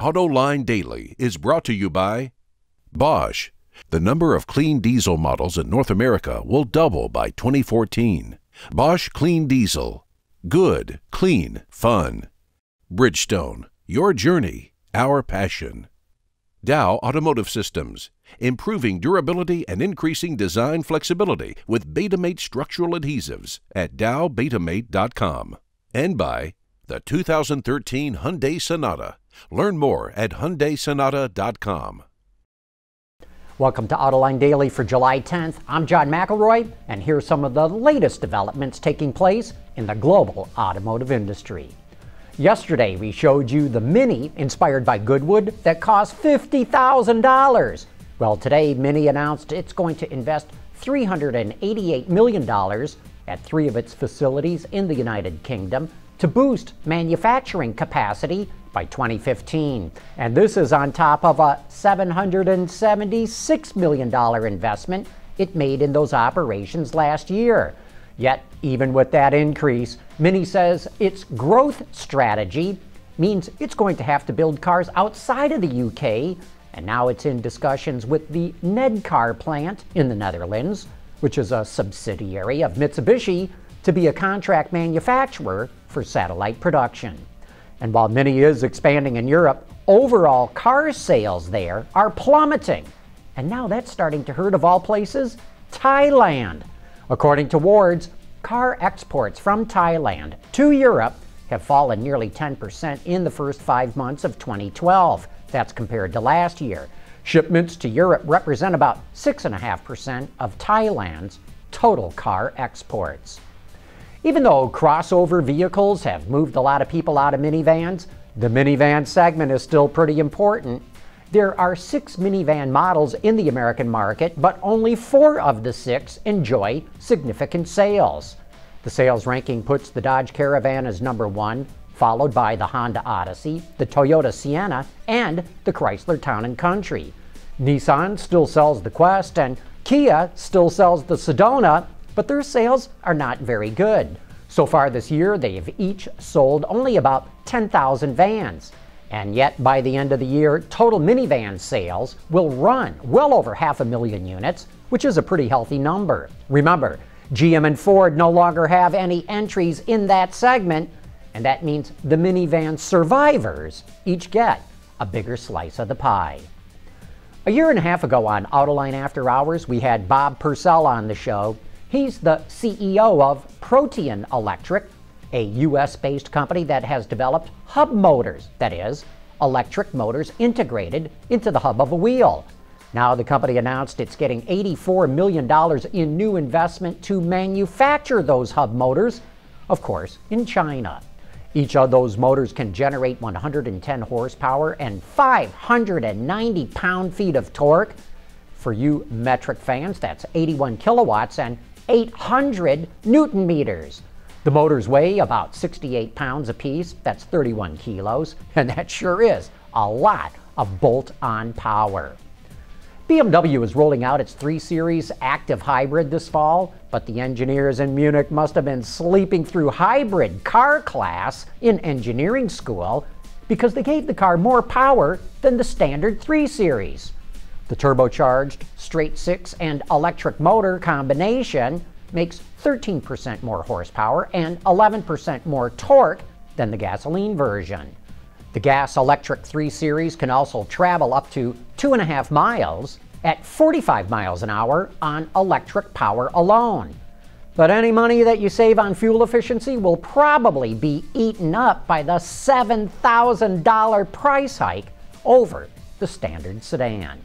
Autoline Daily is brought to you by Bosch. The number of clean diesel models in North America will double by 2014. Bosch Clean Diesel. Good, clean, fun. Bridgestone. Your journey, our passion. Dow Automotive Systems. Improving durability and increasing design flexibility with Betamate structural adhesives at dowbetamate.com. And by the 2013 Hyundai Sonata. Learn more at HyundaiSonata.com. Welcome to Autoline Daily for July 10th. I'm John McElroy, and here's some of the latest developments taking place in the global automotive industry. Yesterday, we showed you the Mini, inspired by Goodwood, that cost $50,000. Well, today, Mini announced it's going to invest $388 million at 3 of its facilities in the United Kingdom to boost manufacturing capacity by 2015. And this is on top of a $776 million investment it made in those operations last year. Yet, even with that increase, Mini says its growth strategy means it's going to have to build cars outside of the UK, and now it's in discussions with the Nedcar plant in the Netherlands, which is a subsidiary of Mitsubishi, to be a contract manufacturer for satellite production. And while Mini is expanding in Europe, overall car sales there are plummeting. And now that's starting to hurt, of all places, Thailand. According to Wards, car exports from Thailand to Europe have fallen nearly 10% in the first 5 months of 2012. That's compared to last year. Shipments to Europe represent about 6.5% of Thailand's total car exports. Even though crossover vehicles have moved a lot of people out of minivans, the minivan segment is still pretty important. There are 6 minivan models in the American market, but only 4 of the 6 enjoy significant sales. The sales ranking puts the Dodge Caravan as number 1, followed by the Honda Odyssey, the Toyota Sienna, and the Chrysler Town & Country. Nissan still sells the Quest, and Kia still sells the Sedona, but their sales are not very good. So far this year, they've each sold only about 10,000 vans. And yet, by the end of the year, total minivan sales will run well over 500,000 units, which is a pretty healthy number. Remember, GM and Ford no longer have any entries in that segment, and that means the minivan survivors each get a bigger slice of the pie. A year and a half ago on Autoline After Hours, we had Bob Purcell on the show. He's the CEO of Protean Electric, a US-based company that has developed hub motors, that is, electric motors integrated into the hub of a wheel. Now the company announced it's getting $84 million in new investment to manufacture those hub motors, of course, in China. Each of those motors can generate 110 horsepower and 590 pound-feet of torque. For you metric fans, that's 81 kilowatts and 800 newton meters. The motors weigh about 68 pounds apiece, that's 31 kilos, and that sure is a lot of bolt-on power. BMW is rolling out its 3 Series Active Hybrid this fall, but the engineers in Munich must have been sleeping through hybrid car class in engineering school because they gave the car more power than the standard 3 Series. The turbocharged straight 6 and electric motor combination makes 13% more horsepower and 11% more torque than the gasoline version. The gas-electric 3 Series can also travel up to 2.5 miles at 45 miles an hour on electric power alone. But any money that you save on fuel efficiency will probably be eaten up by the $7,000 price hike over the standard sedan.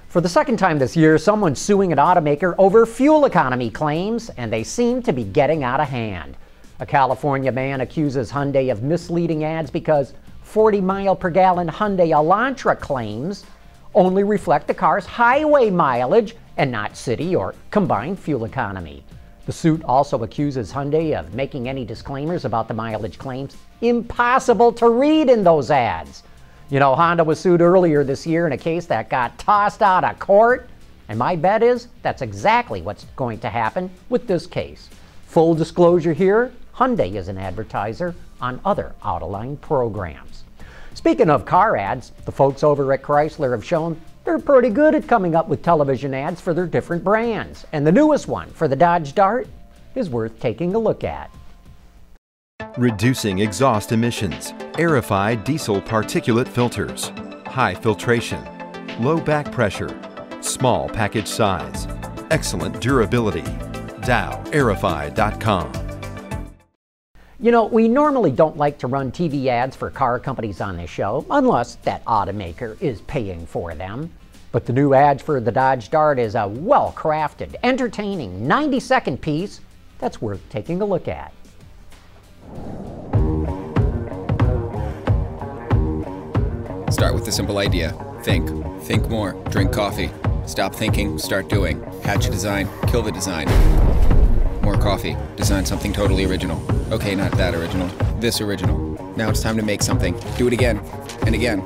For the second time this year, someone's suing an automaker over fuel economy claims, and they seem to be getting out of hand. A California man accuses Hyundai of misleading ads because 40-mile-per-gallon Hyundai Elantra claims only reflect the car's highway mileage and not city or combined fuel economy. The suit also accuses Hyundai of making any disclaimers about the mileage claims impossible to read in those ads. You know, Honda was sued earlier this year in a case that got tossed out of court, and my bet is that's exactly what's going to happen with this case. Full disclosure here, Hyundai is an advertiser on other Autoline programs. Speaking of car ads, the folks over at Chrysler have shown they're pretty good at coming up with television ads for their different brands. And the newest one for the Dodge Dart is worth taking a look at. Reducing exhaust emissions, aerified diesel particulate filters, high filtration, low back pressure, small package size, excellent durability. DowAerify.com. You know, we normally don't like to run TV ads for car companies on this show, unless that automaker is paying for them. But the new ad for the Dodge Dart is a well-crafted, entertaining 90-second piece that's worth taking a look at. Start with the simple idea. Think. Think more. Drink coffee. Stop thinking, start doing. Hatch a design, kill the design. More coffee. Design something totally original. Okay, not that original. This original. Now it's time to make something. Do it again. And again.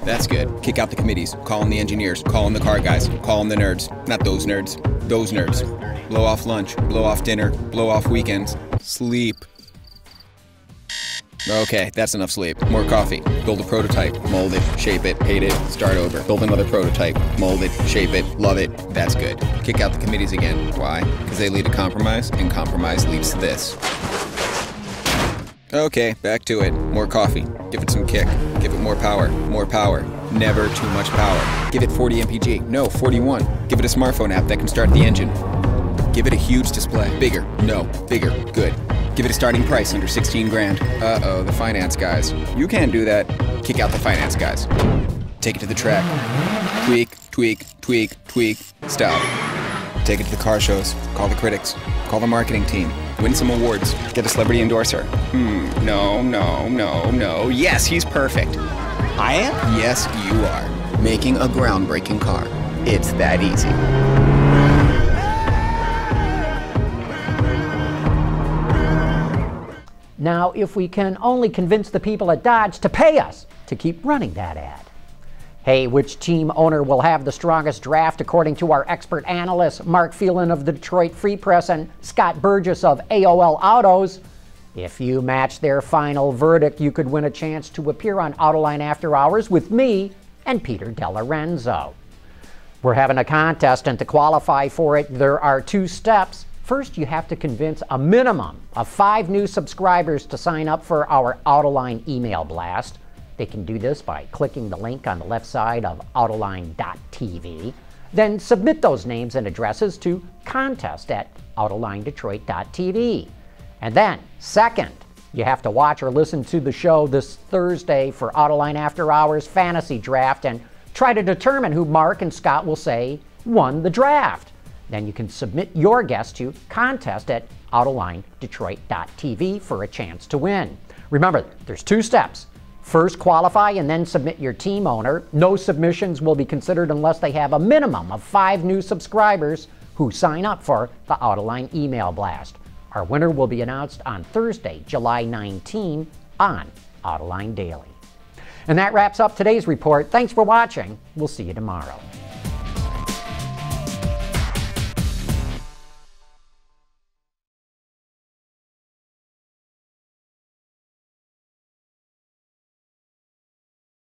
That's good. Kick out the committees. Call in the engineers. Call in the car guys. Call in the nerds. Not those nerds. Those nerds. Blow off lunch. Blow off dinner. Blow off weekends. Sleep. Okay, that's enough sleep. More coffee. Build a prototype. Mold it. Shape it. Hate it. Start over. Build another prototype. Mold it. Shape it. Love it. That's good. Kick out the committees again. Why? Because they lead to compromise, and compromise leads to this. Okay, back to it. More coffee. Give it some kick. Give it more power. More power. Never too much power. Give it 40 mpg. No, 41. Give it a smartphone app that can start the engine. Give it a huge display. Bigger. No. Bigger. Good. Give it a starting price under 16 grand. Uh-oh, the finance guys. You can't do that. Kick out the finance guys. Take it to the track. Tweak, tweak, tweak, tweak. Stop. Take it to the car shows. Call the critics. Call the marketing team. Win some awards. Get a celebrity endorser. No, no, no, no. Yes, he's perfect. I am? Yes, you are. Making a groundbreaking car. It's that easy. Now, if we can only convince the people at Dodge to pay us to keep running that ad. Hey, which team owner will have the strongest draft according to our expert analysts, Mark Phelan of the Detroit Free Press and Scott Burgess of AOL Autos? If you match their final verdict, you could win a chance to appear on Autoline After Hours with me and Peter DeLorenzo. We're having a contest, and to qualify for it, there are 2 steps. First, you have to convince a minimum of 5 new subscribers to sign up for our Autoline email blast. They can do this by clicking the link on the left side of Autoline.tv. Then submit those names and addresses to contest@AutolineDetroit.tv. And then, second, you have to watch or listen to the show this Thursday for Autoline After Hours Fantasy Draft and try to determine who Mark and Scott will say won the draft. Then you can submit your guess to contest@AutolineDetroit.tv for a chance to win. Remember, there's 2 steps. First, qualify and then submit your team owner. No submissions will be considered unless they have a minimum of 5 new subscribers who sign up for the Autoline email blast. Our winner will be announced on Thursday, July 19 on Autoline Daily. And that wraps up today's report. Thanks for watching. We'll see you tomorrow.